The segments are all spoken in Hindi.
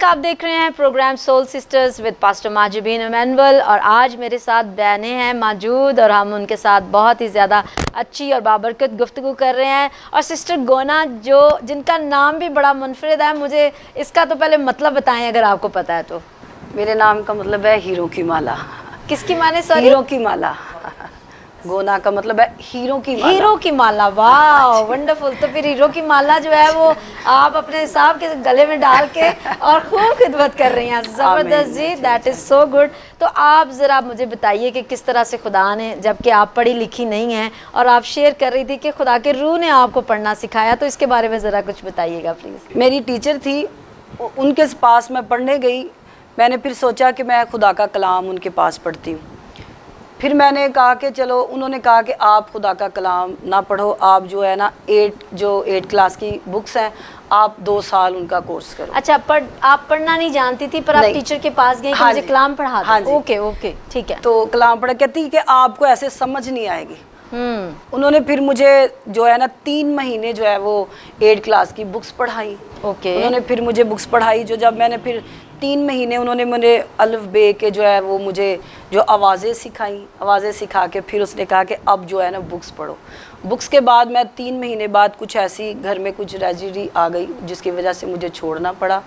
आप देख रहे हैं program soul sisters with pastor माजिबीन इमैनुअल और आज मेरे साथ बहनें हैं मौजूद और हम उनके साथ बहुत ही ज़्यादा अच्छी और बाबरकत गुफ्तगू कर रहे हैं। और सिस्टर गोना जो जिनका नाम भी बड़ा मुनफरिद है, मुझे इसका तो पहले मतलब बताएं अगर आपको पता है तो। मेरे नाम का मतलब है हीरो की माला। किसकी माने? सॉरी, हीरो की माला। गोना का मतलब है हीरो की माला। हीरो की माला, वाह वंडरफुल। तो फिर हीरो की माला जो है वो आप अपने साहब के गले में डाल के और खूब खिदमत कर रही हैं। ज़बरदस्त जी, दैट इज़ सो गुड। तो आप ज़रा मुझे बताइए कि किस तरह से खुदा ने, जबकि आप पढ़ी लिखी नहीं हैं और आप शेयर कर रही थी कि खुदा के रूह ने आपको पढ़ना सिखाया, तो इसके बारे में ज़रा कुछ बताइएगा प्लीज़। मेरी टीचर थी, उनके पास मैं पढ़ने गई। मैंने फिर सोचा कि मैं खुदा का कलाम उनके पास पढ़ती हूँ। फिर मैंने कहा कि चलो, उन्होंने कहा कि आप खुदा का कलाम ना पढ़ो, आप जो है ना 8 क्लास की बुक्स हैं, आप 2 साल उनका कोर्स करो। अच्छा, आप पढ़ना नहीं जानती थी पर आप टीचर के पास गई कि मुझे कलाम पढ़ा दो। हाँ जी। ओके ओके, ठीक है। तो कलाम पढ़ा, कहती कि आपको ऐसे समझ नहीं आएगी। उन्होंने फिर मुझे जो है ना 3 महीने जो है वो 8 क्लास की बुक्स पढ़ाई। ओके। उन्होंने फिर मुझे बुक्स पढ़ाई, जो जब मैंने फिर 3 महीने उन्होंने मुझे अलिफ बे के जो है वो मुझे जो आवाज़ें सिखाई, आवाज़ें सिखा के फिर उसने कहा कि अब जो है ना बुक्स पढ़ो। बुक्स के बाद मैं 3 महीने बाद कुछ ऐसी घर में कुछ ट्रेजेडी आ गई जिसकी वजह से मुझे छोड़ना पड़ा।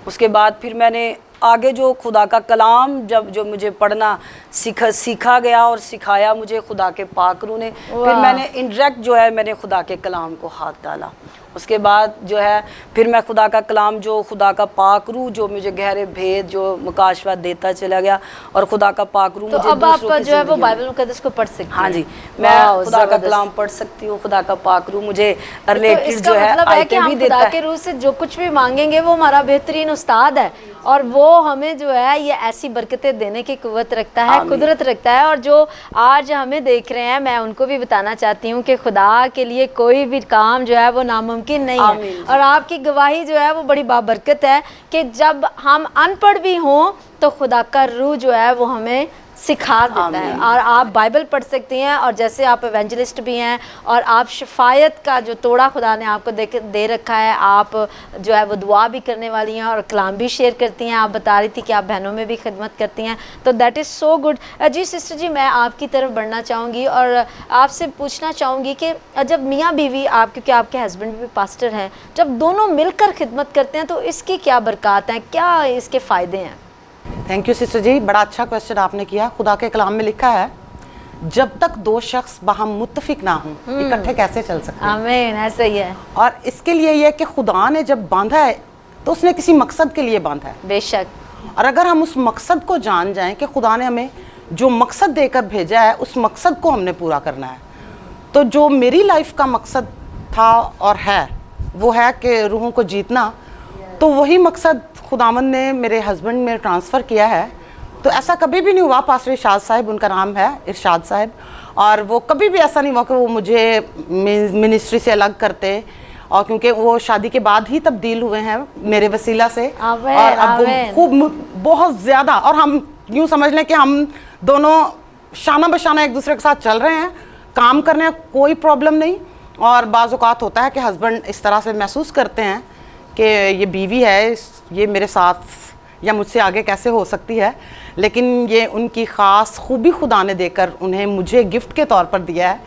उसके बाद फिर मैंने आगे जो खुदा का कलाम जो मुझे पढ़ना सीखा गया और सिखाया मुझे खुदा के पाक रूह ने, फिर मैंने इंडायरेक्ट जो है मैंने खुदा के कलाम को हाथ डाला। उसके बाद जो है फिर मैं खुदा का कलाम, जो खुदा का पाक रूह जो मुझे गहरे भेद जो मुकाशवा देता चला गया, और खुदा का पाक रूह तो मुझे अब आप जो है वो बाइबल मुकद्दस को पढ़ सकते हैं। हाँ जी, मैं खुदा का कलाम पढ़ सकती हूँ। खुदा का पाक रूह मुझे रिलेटेड जो है आयतें भी देता है। खुदा के रूह से जो कुछ भी मांगेंगे वो हमारा बेहतरीन उस्ताद है और वो हमें जो है ये ऐसी बरकतें देने की कुव्वत रखता है, कुदरत रखता है। और जो आज हमें देख रहे हैं, मैं उनको भी बताना चाहती हूँ कि खुदा के लिए कोई भी काम जो है वो नामुमकिन नहीं है। और आपकी गवाही जो है वो बड़ी बाबरकत है कि जब हम अनपढ़ भी हों तो खुदा का रूह जो है वो हमें सिखा देता है। और आप बाइबल पढ़ सकती हैं और जैसे आप एवेंजलिस्ट भी हैं और आप शफायत का जो तोड़ा खुदा ने आपको दे रखा है, आप जो है वो दुआ भी करने वाली हैं और कलाम भी शेयर करती हैं। आप बता रही थी कि आप बहनों में भी खिदमत करती हैं, तो दैट इज़ सो गुड। जी सिस्टर जी, मैं आपकी तरफ बढ़ना चाहूँगी और आपसे पूछना चाहूँगी कि जब मियाँ बीवी, आप क्योंकि आपके हस्बैंड भी पास्टर हैं, जब दोनों मिलकर खिदमत करते हैं तो इसकी क्या बरक़ात हैं, क्या इसके फ़ायदे हैं? थैंक यू सिस्टर जी, बड़ा अच्छा क्वेश्चन आपने किया। खुदा के कलाम में लिखा है, जब तक 2 शख्स बाहम मुत्तफिक ना हों इकट्ठे कैसे चल सकते हैं। आमीन, ऐसा ही है। और इसके लिए ये कि खुदा ने जब बांधा है तो उसने किसी मकसद के लिए बांधा है। बेशक। और अगर हम उस मकसद को जान जाएं कि खुदा ने हमें जो मकसद देकर भेजा है उस मकसद को हमने पूरा करना है, तो जो मेरी लाइफ का मकसद था और है वो है कि रूहों को जीतना, तो वही मकसद खुदावंद ने मेरे हस्बैंड में ट्रांसफ़र किया है। तो ऐसा कभी भी नहीं हुआ, पास्टर इरशाद साहब उनका नाम है, इरशाद साहब, और वो कभी भी ऐसा नहीं हुआ कि वो मुझे मिनिस्ट्री से अलग करते, और क्योंकि वो शादी के बाद ही तब्दील हुए हैं मेरे वसीला से। और अब वो खूब बहुत ज़्यादा, और हम यूँ समझ लें कि हम दोनों शाना बशाना एक दूसरे के साथ चल रहे हैं, काम करने में कोई प्रॉब्लम नहीं। और बाज़ औक़ात होता है कि हस्बैंड इस तरह से महसूस करते हैं कि ये बीवी है, ये मेरे साथ या मुझसे आगे कैसे हो सकती है, लेकिन ये उनकी ख़ास खूबी खुदा ने देकर उन्हें मुझे गिफ्ट के तौर पर दिया है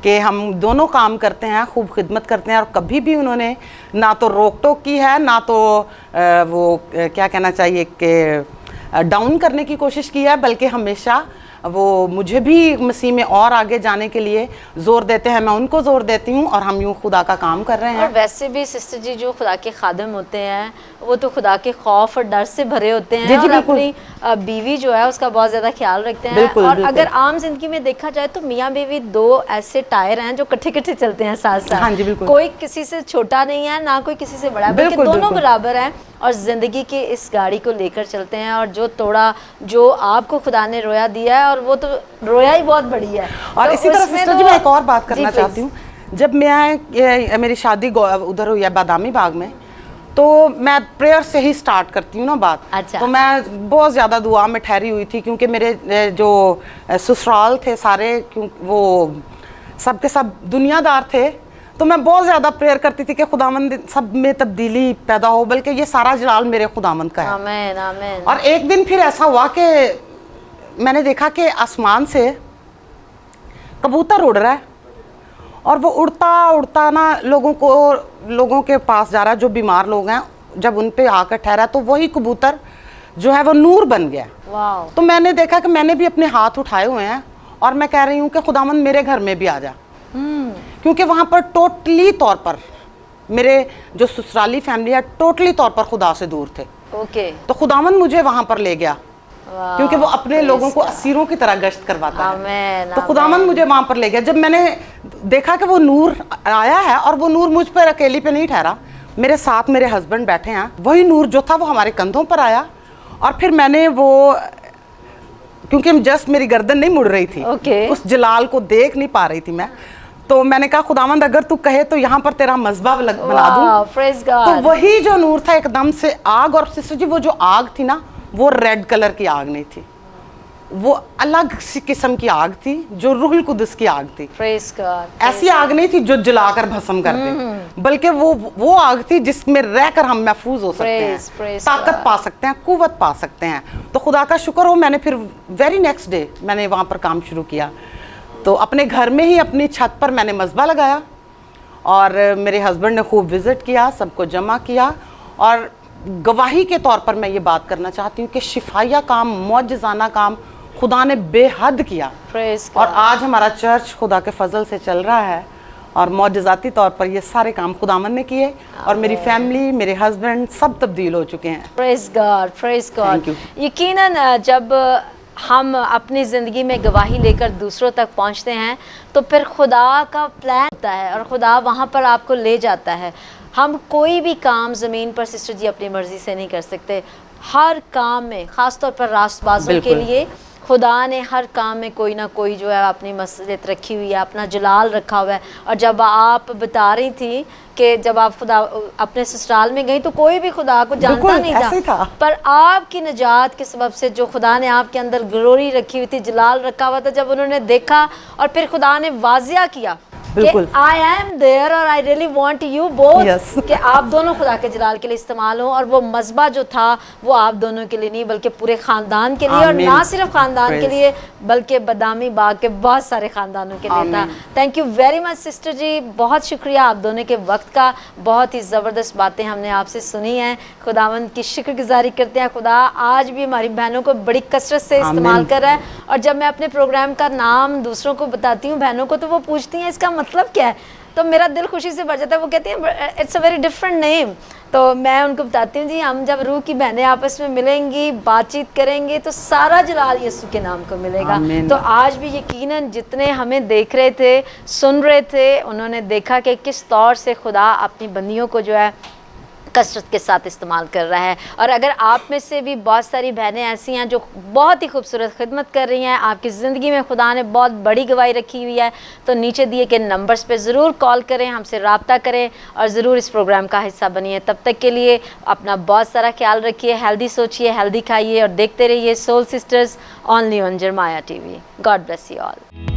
कि हम दोनों काम करते हैं, खूब खिदमत करते हैं। और कभी भी उन्होंने ना तो रोक टोक की है, ना तो वो क्या कहना चाहिए कि डाउन करने की कोशिश की है, बल्कि हमेशा वो मुझे भी मसीह में और आगे जाने के लिए ज़ोर देते हैं, मैं उनको ज़ोर देती हूँ, और हम यूँ खुदा का काम कर रहे हैं। और वैसे भी सिस्टर जी जो खुदा के खादिम होते हैं वो तो खुदा के खौफ और डर से भरे होते हैं। और अपनी बीवी जो है उसका बहुत ज़्यादा ख्याल रखते हैं। और अगर आम जिंदगी में देखा जाए तो मियाँ बीवी 2 ऐसे टायर हैं जो कट्ठे चलते हैं साथ साथ। हाँ जी, बिल्कुल। कोई किसी से छोटा नहीं है, ना कोई किसी से बड़ा है, बल्कि दोनों बराबर हैं और ज़िंदगी की इस गाड़ी को लेकर चलते हैं। और जो आपको खुदा ने रोया दिया है, और वो तो रोया ही बहुत बड़ी है। और इसी तरह सिस्टर जी मैं एक और बात करना चाहती हूँ। जब मेरी शादी उधर हुई है बादामी बाग में, तो मैं प्रेयर से ही स्टार्ट करती हूँ ना बात। अच्छा। तो मैं बहुत ज़्यादा दुआ में ठहरी हुई थी, क्योंकि मेरे जो ससुराल थे सारे, वो सब के सब दुनियादार थे, तो मैं बहुत ज़्यादा प्रेयर करती थी कि खुदावंद सब में तब्दीली पैदा हो, बल्कि ये सारा जलाल मेरे खुदावंद का है। आमीन आमीन। और एक दिन फिर ऐसा हुआ कि मैंने देखा कि आसमान से कबूतर उड़ रहा है और वो उड़ता उड़ता ना लोगों के पास जा रहा है, जो बीमार लोग हैं, जब उन पे आकर ठहरा तो वही कबूतर जो है वो नूर बन गया। वाह। तो मैंने देखा कि मैंने भी अपने हाथ उठाए हुए हैं और मैं कह रही हूँ कि खुदावंद मेरे घर में भी आ जा, क्योंकि वहाँ पर टोटली तौर पर मेरे जो ससुराली फैमिली है टोटली तौर पर खुदा से दूर थे। ओके। तो खुदावंद मुझे वहाँ पर ले गया, वाह, क्योंकि वो अपने praise लोगों को God। असीरों की तरह गश्त करवाता है। आमीन तो खुदावंद मुझे वहाँ पर ले गया। जब मैंने देखा कि वो नूर आया है और वो नूर मुझ पर अकेली पे नहीं ठहरा, मेरे साथ मेरे हस्बैंड बैठे हैं, वही नूर जो था वो हमारे कंधों पर आया। और फिर मैंने वो, क्योंकि जस्ट मेरी गर्दन नहीं मुड़ रही थी, Okay। उस जलाल को देख नहीं पा रही थी मैं, तो मैंने कहा खुदावंद अगर तू कहे तो यहाँ पर तेरा मज़बा बना दूँ। प्रेज तो गॉड। वही जो नूर था एकदम से आग, और सिस्टर जी वो जो आग थी ना वो रेड कलर की आग नहीं थी, वो अलग सी किस्म की आग थी, जो रूहुल कुदस की आग थी। Praise God. ऐसी आग नहीं थी जो जलाकर भस्म कर दे, बल्कि वो आग थी जिसमें रहकर हम महफूज हो सकते हैं, Praise ताकत God। पा सकते हैं, कुव्वत पा सकते हैं। तो खुदा का शुक्र हो, मैंने फिर वेरी नेक्स्ट डे मैंने वहाँ पर काम शुरू किया। तो अपने घर में ही अपनी छत पर मैंने मज़बा लगाया और मेरे हस्बैंड ने खूब विज़िट किया, सबको जमा किया। और गवाही के तौर पर मैं ये बात करना चाहती हूँ कि शिफाया काम, मौजज़ाना काम खुदा ने बेहद किया। प्रेज और गॉड। आज हमारा चर्च खुदा के फजल से चल रहा है और मौजज़ाती तौर पर ये सारे काम खुदावन ने किए और मेरी फैमिली, मेरे हस्बैंड सब तब्दील हो चुके हैं। Praise God, praise God. Thank you। यकीनन जब हम अपनी ज़िंदगी में गवाही लेकर दूसरों तक पहुंचते हैं तो फिर खुदा का प्लान होता है और खुदा वहां पर आपको ले जाता है। हम कोई भी काम ज़मीन पर सिस्टर जी अपनी मर्ज़ी से नहीं कर सकते। हर काम में, ख़ास तौर पर रास्तबाजों के बिल्कुल। लिए खुदा ने हर काम में कोई ना कोई जो है अपनी मसलियत रखी हुई है, अपना जलाल रखा हुआ है। और जब आप बता रही थी कि जब आप खुदा अपने ससुराल में गई तो कोई भी खुदा को जानता बिल्कुल, नहीं ऐसे ही था। पर आपकी निजात के सबब से जो खुदा ने आपके अंदर ग्लोरी रखी हुई थी, जलाल रखा हुआ था, जब उन्होंने देखा और फिर खुदा ने वाजिया किया कि बिल्कुल। आई एम देयर और I really want you both, Yes। कि आप दोनों खुदा के जलाल के लिए इस्तेमाल हो। और वो मज़बा जो था वो आप दोनों के लिए नहीं बल्कि पूरे ख़ानदान के लिए, और आमीन। ना सिर्फ ख़ानदान के Praise। लिए बल्कि बदामी बाग के बहुत सारे ख़ानदानों के लिए था। आमीन। Thank you very much sister ji, बहुत शुक्रिया आप दोनों के वक्त का। बहुत ही ज़बरदस्त बातें हमने आपसे सुनी हैं। खुदावंद की शुक्रगुजारी करते हैं। खुदा आज भी हमारी बहनों को बड़ी कसरत से इस्तेमाल आमीन। कर रहा है। और जब मैं अपने प्रोग्राम का नाम दूसरों को बताती हूँ, बहनों को, तो वो पूछती हैं इसका मतलब क्या है, तो मेरा दिल खुशी से भर जाता है। वो कहती हैं it's a very different name. तो मैं उनको बताती हूँ जी हम जब रूह की बहनें आपस में मिलेंगी, बातचीत करेंगे तो सारा जलाल यीशु के नाम को मिलेगा। आमीन। तो आज भी यकीनन जितने हमें देख रहे थे, सुन रहे थे, उन्होंने देखा कि किस तौर से खुदा अपनी बंदियों को जो है कसरत के साथ इस्तेमाल कर रहा है। और अगर आप में से भी बहुत सारी बहनें ऐसी हैं जो बहुत ही खूबसूरत खिदमत कर रही हैं, आपकी ज़िंदगी में खुदा ने बहुत बड़ी गवाही रखी हुई है, तो नीचे दिए के नंबर्स पे ज़रूर कॉल करें, हमसे रब्ता करें और ज़रूर इस प्रोग्राम का हिस्सा बनिए। तब तक के लिए अपना बहुत सारा ख्याल रखिए, हेल्दी सोचिए, हेल्दी खाइए और देखते रहिए सोल सिस्टर्स ओनली ऑन जरमाया TV. God bless you all.